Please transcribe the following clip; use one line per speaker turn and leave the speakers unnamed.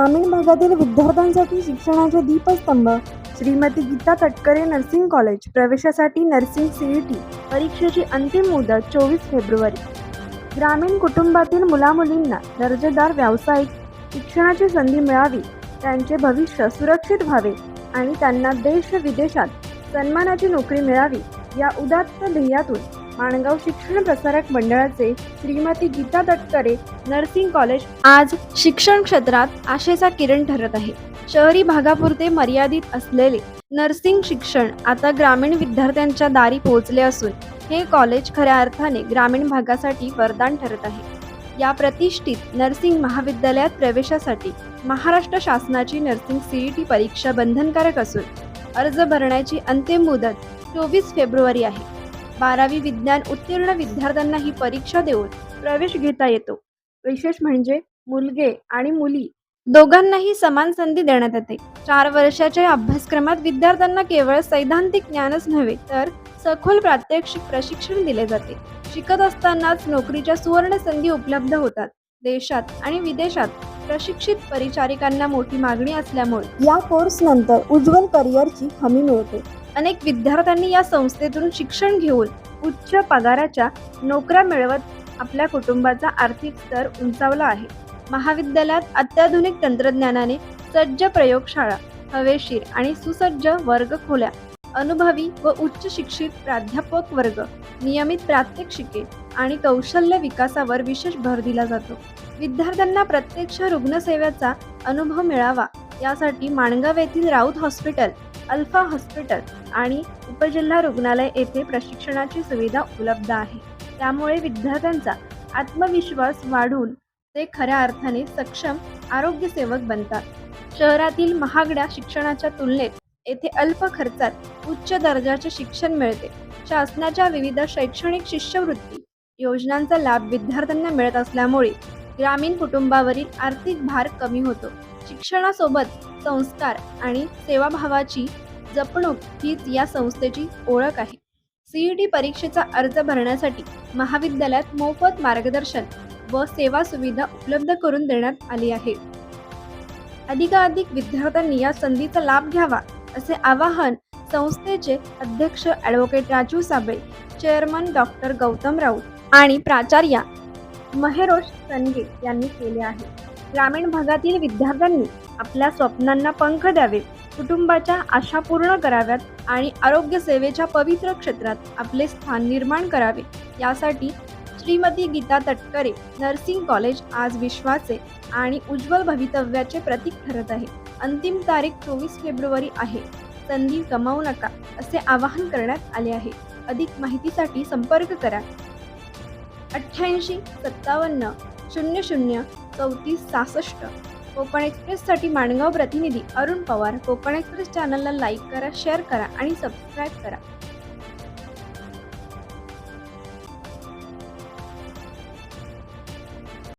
ग्रामीण भागातील विद्यार्थ्यांसाठी शिक्षणाचे दीपस्तंभ श्रीमती गीता तटकरे नर्सिंग कॉलेज प्रवेशासाठी नर्सिंग CET परीक्षेची अंतिम मुदत 24 फेब्रुवारी. ग्रामीण कुटुंबातील मुलामुलींना दर्जेदार व्यावसायिक शिक्षणाची संधी मिळावी, त्यांचे भविष्य सुरक्षित व्हावे आणि त्यांना देश विदेशात सन्मानाची नोकरी मिळावी या उदात्त ध्येयातून माणगाव शिक्षण प्रसारक मंडळाचे श्रीमती गीता तटकरे नर्सिंग कॉलेज आज शिक्षण क्षेत्रात आशेचा किरण ठरत आहे. शहरी भागापुरते मर्यादित असलेले नर्सिंग शिक्षण आता ग्रामीण विद्यार्थ्यांच्या दारी पोहोचले असून हे कॉलेज खऱ्या अर्थाने ग्रामीण भागासाठी वरदान ठरत आहे. या प्रतिष्ठित नर्सिंग महाविद्यालयात प्रवेशासाठी महाराष्ट्र शासनाची नर्सिंग CET परीक्षा बंधनकारक असून अर्ज भरण्याची अंतिम मुदत 24 फेब्रुवारी आहे. 12वी विज्ञान उत्तीर्ण विद्यार्थ्यांना ही परीक्षा देऊन प्रवेश घेता येतो. विशेष म्हणजे मुलगे आणि मुली दोघांनाही समान संधी देण्यात येते. 4 वर्षाच्या या अभ्यासक्रमात विद्यार्थ्यांना केवळ सैद्धांतिक ज्ञानच नव्हे तर सखोल प्रात्यक्षिक प्रशिक्षण दिले जाते. शिकत असतानाच नोकरीच्या सुवर्ण संधी उपलब्ध होतात. देशात आणि विदेशात प्रशिक्षित परिचारिकांना मोठी मागणी असल्यामुळे या कोर्स नंतर उज्ज्वल करिअरची हमी मिळते. अनेक विद्यार्थ्यांनी या संस्थेतून शिक्षण घेऊन उच्च पगाराच्या नोकऱ्या मिळवत आपल्या कुटुंबाचा आर्थिक स्तर उंचावला आहे. महाविद्यालयात अत्याधुनिक तंत्रज्ञानाने सज्ज प्रयोगशाळा, हवेशीर आणि सुसज्ज वर्गखोल्या, अनुभवी व उच्च शिक्षित प्राध्यापक वर्ग, नियमित प्रात्यक्षिके आणि कौशल्य विकासावर विशेष भर दिला जातो. विद्यार्थ्यांना प्रत्यक्ष रुग्णसेवेचा अनुभव मिळावा यासाठी माणगाव येथील राऊत हॉस्पिटल, अल्फा हॉस्पिटल आणि उपजिल्हा रुग्णालय येथे प्रशिक्षणाची सुविधा उपलब्ध आहे. त्यामुळे विद्यार्थ्यांचा आत्मविश्वास वाढून ते खऱ्या अर्थाने सक्षम आरोग्यसेवक बनतात. शहरातील महागड्या शिक्षणाच्या तुलनेत येथे अल्प खर्चात उच्च दर्जाचे शिक्षण मिळते. शासनाच्या विविध शैक्षणिक शिष्यवृत्ती योजनांचा लाभ विद्यार्थ्यांना मिळत असल्यामुळे ग्रामीण कुटुंबावरील आर्थिक भार कमी होतो. शिक्षणासोबत संस्कार आणि सेवाभावाची जपणूक हीच या संस्थेची ओळख आहे. CET परीक्षेचा अर्ज भरण्यासाठी महाविद्यालयात मोफत मार्गदर्शन व सेवा सुविधा उपलब्ध करून देण्यात आली आहे. अधिकाधिक विद्यार्थ्यांनी या संधीचा लाभ घ्यावा असे आवाहन संस्थेचे अध्यक्ष advocate Raju Sable, chairman doctor Gautam Raut आणि प्राचार्या महेरोष सनगे यांनी केले आहे. ग्रामीण भागातील विद्यार्थ्यांनी आपल्या स्वप्नांना पंख द्यावे, कुटुंबाच्या आशा पूर्ण कराव्यात आणि आरोग्य सेवेच्या पवित्र क्षेत्रात आपले स्थान निर्माण करावे यासाठी श्रीमती गीता तटकरे नर्सिंग कॉलेज आज विश्वाचे आणि उज्ज्वल भवितव्याचे प्रतीक ठरत आहे. अंतिम तारीख 24 फेब्रुवारी आहे. संधी गमावू नका असे आवाहन करण्यात आले आहे. अधिक माहितीसाठी संपर्क करा 88 57 00 34 66. कोकण एक्सप्रेससाठी माणगाव प्रतिनिधी अरुण पवार. कोकण एक्सप्रेस चॅनलला लाईक करा, शेअर करा आणि सबस्क्राईब करा.